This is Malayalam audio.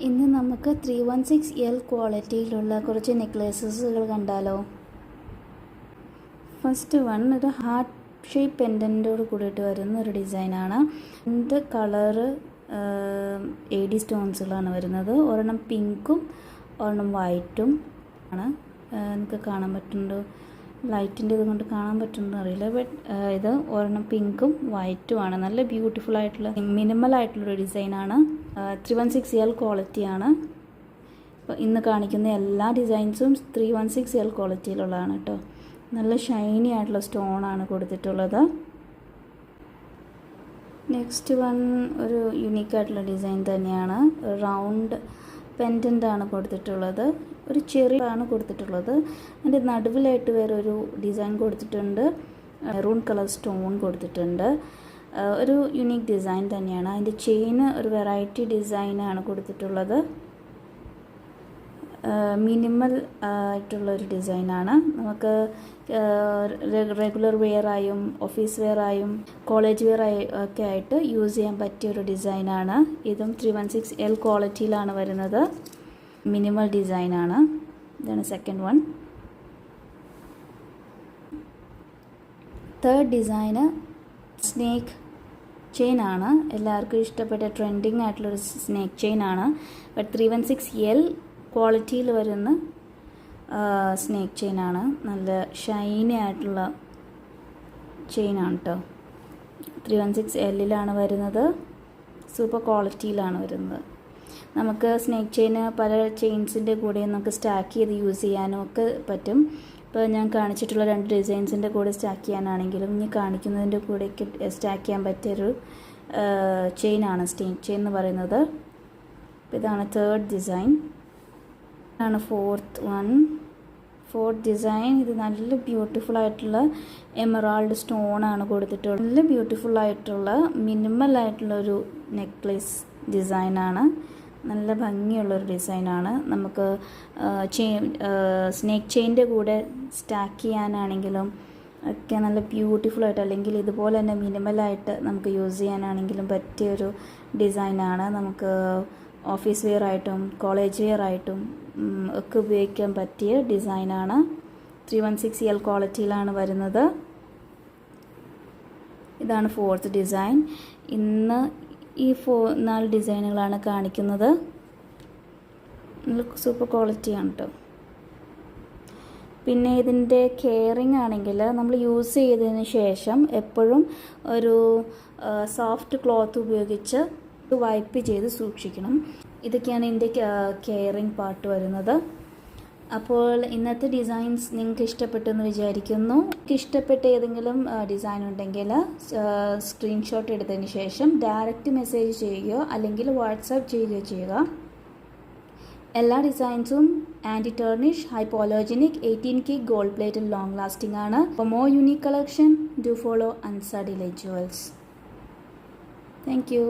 ഇന്ന് നമുക്ക് 316L ക്വാളിറ്റിയിലുള്ള കുറച്ച് നെക്ലേസസുകൾ കണ്ടാലോ. ഫസ്റ്റ് വൺ ഒരു ഹാർട്ട് ഷേപ്പ് പെൻഡൻറ്റോട് കൂടിയിട്ട് വരുന്ന ഒരു ഡിസൈനാണ്. ഇതിൻ്റെ കളറ് AD സ്റ്റോൺസുകളാണ് വരുന്നത്. ഒരെണ്ണം പിങ്കും ഒരെണ്ണം വൈറ്റും ആണ്. നമുക്ക് കാണാൻ പറ്റുന്നുണ്ടോ, ലൈറ്റിൻ്റെ ഇത് കൊണ്ട് കാണാൻ പറ്റുമെന്ന് അറിയില്ല. ബട്ട് ഇത് ഒരെണ്ണം പിങ്കും വൈറ്റും ആണ്. നല്ല ബ്യൂട്ടിഫുൾ ആയിട്ടുള്ള മിനിമൽ ആയിട്ടുള്ളൊരു ഡിസൈനാണ്. 316L ക്വാളിറ്റിയാണ്. ഇപ്പോൾ ഇന്ന് കാണിക്കുന്ന എല്ലാ ഡിസൈൻസും 316L ക്വാളിറ്റിയിലുള്ളതാണ് കേട്ടോ. നല്ല ഷൈനി ആയിട്ടുള്ള സ്റ്റോണാണ് കൊടുത്തിട്ടുള്ളത്. നെക്സ്റ്റ് വൺ ഒരു യുണീക്കായിട്ടുള്ള ഡിസൈൻ തന്നെയാണ്. റൗണ്ട് പെൻഡൻ്റ് ആണ് കൊടുത്തിട്ടുള്ളത്. ഒരു ചെറിയാണ് കൊടുത്തിട്ടുള്ളത്. അതിൻ്റെ നടുവിലായിട്ട് വേറെ ഒരു ഡിസൈൻ കൊടുത്തിട്ടുണ്ട്. മെറൂൺ കളർ സ്റ്റോൺ കൊടുത്തിട്ടുണ്ട്. ഒരു യുണീക്ക് ഡിസൈൻ തന്നെയാണ്. അതിൻ്റെ ചെയിന് ഒരു വെറൈറ്റി ഡിസൈനാണ് കൊടുത്തിട്ടുള്ളത്. മിനിമൽ ആയിട്ടുള്ളൊരു ഡിസൈനാണ്. നമുക്ക് റെഗുലർ വെയറായും ഓഫീസ് വെയറായും കോളേജ് വെയറായും ഒക്കെ ആയിട്ട് യൂസ് ചെയ്യാൻ പറ്റിയൊരു ഡിസൈനാണ്. ഇതും 316L ക്വാളിറ്റിയിലാണ് വരുന്നത്. മിനിമൽ ഡിസൈനാണ്. ഇതാണ് സെക്കൻഡ് വൺ. തേർഡ് ഡിസൈന് സ്നേക്ക് ചെയിനാണ്. എല്ലാവർക്കും ഇഷ്ടപ്പെട്ട ട്രെൻഡിങ് ആയിട്ടുള്ളൊരു സ്നേക്ക് ചെയിനാണ്. ബട്ട് 316L ക്വാളിറ്റിയിൽ വരുന്ന സ്നേക്ക് ചെയിനാണ്. നല്ല ഷൈനി ആയിട്ടുള്ള ചെയിനാണ് കേട്ടോ. 316Lലാണ് വരുന്നത്. സൂപ്പർ ക്വാളിറ്റിയിലാണ് വരുന്നത്. നമുക്ക് സ്നേക്ക് ചെയിന് പല ചെയിൻസിൻ്റെ കൂടെ നമുക്ക് സ്റ്റാക്ക് ചെയ്ത് യൂസ് ചെയ്യാനും ഒക്കെ പറ്റും. ഇപ്പോൾ ഞാൻ കാണിച്ചിട്ടുള്ള 2 ഡിസൈൻസിൻ്റെ കൂടെ സ്റ്റാക്ക് ചെയ്യാനാണെങ്കിലും ഇനി കാണിക്കുന്നതിൻ്റെ കൂടെയൊക്കെ സ്റ്റാക്ക് ചെയ്യാൻ പറ്റിയൊരു ചെയിനാണ് സ്നേക്ക് ചെയിൻ എന്ന് പറയുന്നത്. ഇതാണ് തേർഡ് ഡിസൈൻ. ആണ് ഫോർത്ത് ഡിസൈൻ. ഇത് നല്ല ബ്യൂട്ടിഫുൾ ആയിട്ടുള്ള എമറാൾഡ് സ്റ്റോണാണ് കൊടുത്തിട്ടുള്ളത്. നല്ല ബ്യൂട്ടിഫുൾ ആയിട്ടുള്ള മിനിമൽ ആയിട്ടുള്ളൊരു നെക്ലേസ് ഡിസൈനാണ്. നല്ല ഭംഗിയുള്ളൊരു ഡിസൈനാണ്. നമുക്ക് സ്നേക്ക് ചെയിൻ്റെ കൂടെ സ്റ്റാക്ക് ചെയ്യാനാണെങ്കിലും ഒക്കെ നല്ല ബ്യൂട്ടിഫുൾ ആയിട്ട്, അല്ലെങ്കിൽ ഇതുപോലെ തന്നെ മിനിമലായിട്ട് നമുക്ക് യൂസ് ചെയ്യാനാണെങ്കിലും പറ്റിയൊരു ഡിസൈനാണ്. നമുക്ക് ഓഫീസ് വെയർ ആയിട്ടും കോളേജ് വെയർ ആയിട്ടും ഒക്കെ ഉപയോഗിക്കാൻ പറ്റിയ ഡിസൈനാണ്. 316L ക്വാളിറ്റിയിലാണ് വരുന്നത്. ഇതാണ് ഫോർത്ത് ഡിസൈൻ. ഇന്ന് ഈ 4 ഡിസൈനുകളാണ് കാണിക്കുന്നത്. നല്ല സൂപ്പർ ക്വാളിറ്റിയാണ് കേട്ടോ. പിന്നെ ഇതിൻ്റെ കെയറിങ് ആണെങ്കിൽ നമ്മൾ യൂസ് ചെയ്തതിന് ശേഷം എപ്പോഴും ഒരു സോഫ്റ്റ് ക്ലോത്ത് ഉപയോഗിച്ച് വൈപ്പ് ചെയ്ത് സൂക്ഷിക്കണം. ഇതൊക്കെയാണ് ഇതിൻ്റെ കെയറിങ് പാർട്ട് വരുന്നത്. അപ്പോൾ ഇന്നത്തെ ഡിസൈൻസ് നിങ്ങൾക്ക് ഇഷ്ടപ്പെട്ടെന്ന് വിചാരിക്കുന്നു. ഇഷ്ടപ്പെട്ട ഏതെങ്കിലും ഡിസൈൻ ഉണ്ടെങ്കിൽ സ്ക്രീൻഷോട്ട് എടുത്തതിന് ശേഷം ഡയറക്റ്റ് മെസ്സേജ് ചെയ്യുകയോ അല്ലെങ്കിൽ വാട്സാപ്പ് ചെയ്യുകയോ ചെയ്യുക. എല്ലാ ഡിസൈൻസും anti tarnish, hypoallergenic, 18K gold plated long lasting ആണ്. For more unique collection do follow Ansar Delight Jewels. Thank U.